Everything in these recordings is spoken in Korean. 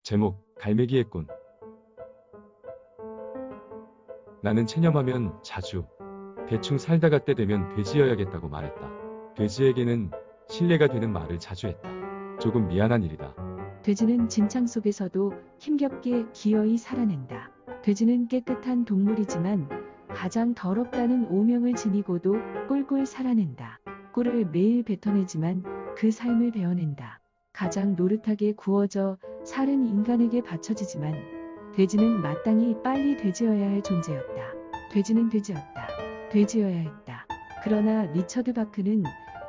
제목, 갈매기의 꾼. 나는 체념하면 자주, 대충 살다가 때 되면 돼지여야겠다고 말했다. 돼지에게는 신뢰가 되는 말을 자주 했다. 조금 미안한 일이다. 돼지는 진창 속에서도 힘겹게 기어이 살아낸다. 돼지는 깨끗한 동물이지만 가장 더럽다는 오명을 지니고도 꿀꿀 살아낸다. 꿀을 매일 뱉어내지만 그 삶을 베어낸다. 가장 노릇하게 구워져 살은 인간에게 바쳐지지만 돼지는 마땅히 빨리 돼지여야 할 존재였다. 돼지는 돼지였다. 돼지여야 했다. 그러나 리처드 바크는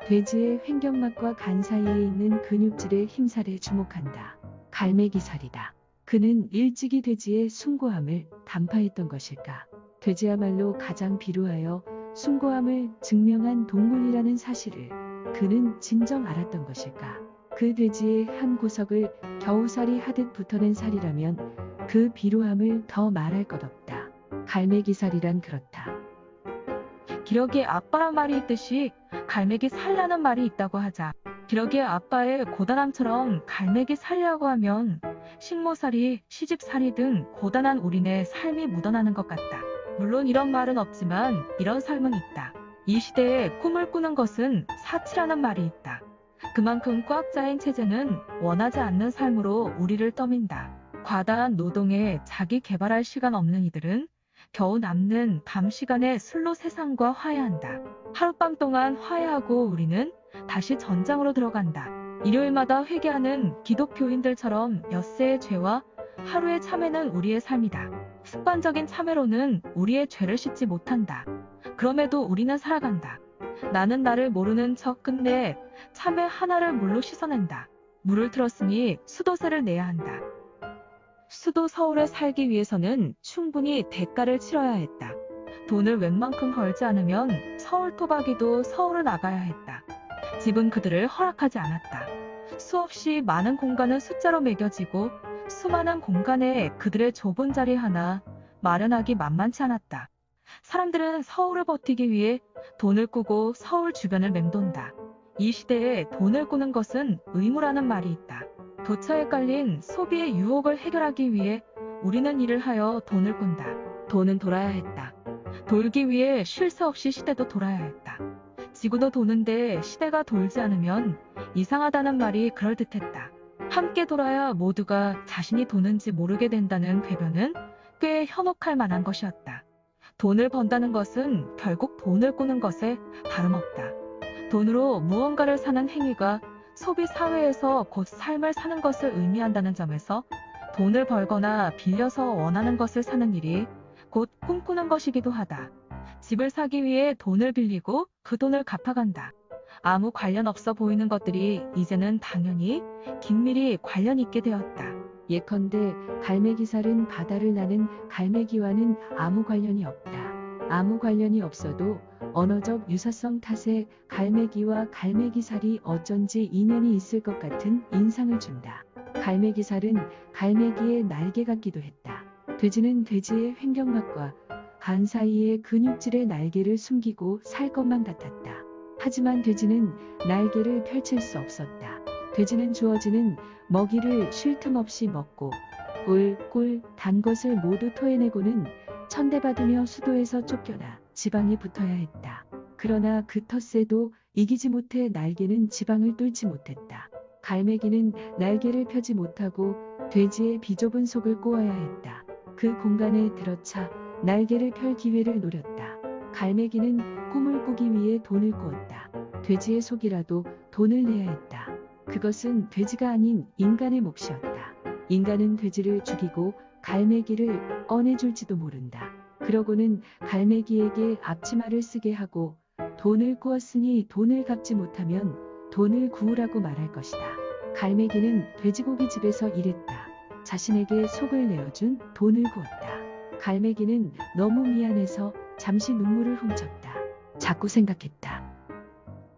돼지의 횡격막과 간 사이에 있는 근육질의 힘살에 주목한다. 갈매기살이다. 그는 일찍이 돼지의 숭고함을 간파했던 것일까? 돼지야말로 가장 비루하여 숭고함을 증명한 동물이라는 사실을 그는 진정 알았던 것일까? 그 돼지의 한 구석을 겨우살이 하듯 붙어낸 살이라면 그 비루함을 더 말할 것 없다. 갈매기살이란 그렇다. 기러기의 아빠란 말이 있듯이 갈매기 살라는 말이 있다고 하자. 기러기의 아빠의 고단함처럼 갈매기 살이라고 하면 식모살이, 시집살이 등 고단한 우리네 삶이 묻어나는 것 같다. 물론 이런 말은 없지만 이런 삶은 있다. 이 시대에 꿈을 꾸는 것은 사치라는 말이 있다. 그만큼 꽉 짜인 체제는 원하지 않는 삶으로 우리를 떠민다. 과다한 노동에 자기 개발할 시간 없는 이들은 겨우 남는 밤 시간에 술로 세상과 화해한다. 하룻밤 동안 화해하고 우리는 다시 전장으로 들어간다. 일요일마다 회개하는 기독교인들처럼 엿새의 죄와 하루의 참회는 우리의 삶이다. 습관적인 참회로는 우리의 죄를 씻지 못한다. 그럼에도 우리는 살아간다. 나는 나를 모르는 척 끝내 참외 하나를 물로 씻어낸다. 물을 틀었으니 수도세를 내야 한다. 수도 서울에 살기 위해서는 충분히 대가를 치러야 했다. 돈을 웬만큼 벌지 않으면 서울 토박이도 서울을 나가야 했다. 집은 그들을 허락하지 않았다. 수없이 많은 공간은 숫자로 매겨지고 수많은 공간에 그들의 좁은 자리 하나 마련하기 만만치 않았다. 사람들은 서울을 버티기 위해 돈을 꾸고 서울 주변을 맴돈다. 이 시대에 돈을 꾸는 것은 의무라는 말이 있다. 도처에 깔린 소비의 유혹을 해결하기 위해 우리는 일을 하여 돈을 꾼다. 돈은 돌아야 했다. 돌기 위해 쉴 새 없이 시대도 돌아야 했다. 지구도 도는데 시대가 돌지 않으면 이상하다는 말이 그럴듯했다. 함께 돌아야 모두가 자신이 도는지 모르게 된다는 궤변은 꽤 현혹할 만한 것이었다. 돈을 번다는 것은 결국 돈을 꾸는 것에 다름없다. 돈으로 무언가를 사는 행위가 소비 사회에서 곧 삶을 사는 것을 의미한다는 점에서 돈을 벌거나 빌려서 원하는 것을 사는 일이 곧 꿈꾸는 것이기도 하다. 집을 사기 위해 돈을 빌리고 그 돈을 갚아간다. 아무 관련 없어 보이는 것들이 이제는 당연히 긴밀히 관련 있게 되었다. 예컨대 갈매기살은 바다를 나는 갈매기와는 아무 관련이 없다. 아무 관련이 없어도 언어적 유사성 탓에 갈매기와 갈매기살이 어쩐지 인연이 있을 것 같은 인상을 준다. 갈매기살은 갈매기의 날개 같기도 했다. 돼지는 돼지의 횡격막과 간 사이의 근육질의 날개를 숨기고 살 것만 같았다. 하지만 돼지는 날개를 펼칠 수 없었다. 돼지는 주어지는 먹이를 쉴 틈 없이 먹고 꿀꿀 단 것을 모두 토해내고는 천대받으며 수도에서 쫓겨나 지방에 붙어야 했다. 그러나 그 텃세도 이기지 못해 날개는 지방을 뚫지 못했다. 갈매기는 날개를 펴지 못하고 돼지의 비좁은 속을 꼬아야 했다. 그 공간에 들어차 날개를 펼 기회를 노렸다. 갈매기는 꿈을 꾸기 위해 돈을 꾸었다. 돼지의 속이라도 돈을 내야 했다. 그것은 돼지가 아닌 인간의 몫이었다. 인간은 돼지를 죽이고 갈매기를 꺼내줄지도 모른다. 그러고는 갈매기에게 앞치마를 쓰게 하고 돈을 꾸었으니 돈을 갚지 못하면 돈을 구우라고 말할 것이다. 갈매기는 돼지고기 집에서 일했다. 자신에게 속을 내어준 돈을 구웠다. 갈매기는 너무 미안해서 잠시 눈물을 훔쳤다. 자꾸 생각했다.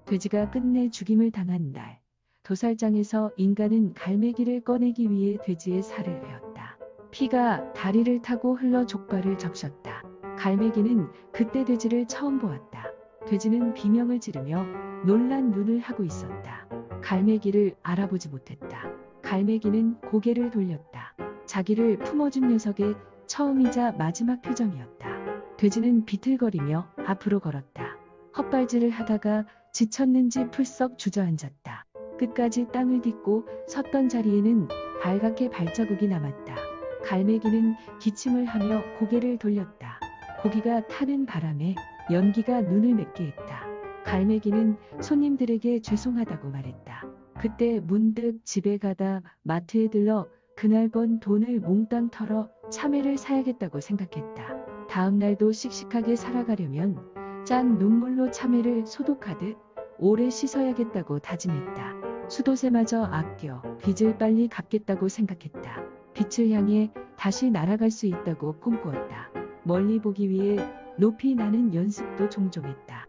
돼지가 끝내 죽임을 당한 날, 도살장에서 인간은 갈매기를 꺼내기 위해 돼지의 살을 베었다. 피가 다리를 타고 흘러 족발을 적셨다. 갈매기는 그때 돼지를 처음 보았다. 돼지는 비명을 지르며 놀란 눈을 하고 있었다. 갈매기를 알아보지 못했다. 갈매기는 고개를 돌렸다. 자기를 품어준 녀석의 처음이자 마지막 표정이었다. 돼지는 비틀거리며 앞으로 걸었다. 헛발질을 하다가 지쳤는지 풀썩 주저앉았다. 끝까지 땅을 딛고 섰던 자리에는 발갛게 발자국이 남았다. 갈매기는 기침을 하며 고개를 돌렸다. 고기가 타는 바람에 연기가 눈을 맺게 했다. 갈매기는 손님들에게 죄송하다고 말했다. 그때 문득 집에 가다 마트에 들러 그날 번 돈을 몽땅 털어 참외를 사야겠다고 생각했다. 다음 날도 씩씩하게 살아가려면 짠 눈물로 참외를 소독하듯 오래 씻어야겠다고 다짐했다. 수도세마저 아껴 빚을 빨리 갚겠다고 생각했다. 빛을 향해 다시 날아갈 수 있다고 꿈꾸었다. 멀리 보기 위해 높이 나는 연습도 종종 했다.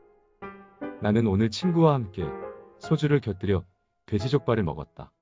나는 오늘 친구와 함께 소주를 곁들여 돼지족발을 먹었다.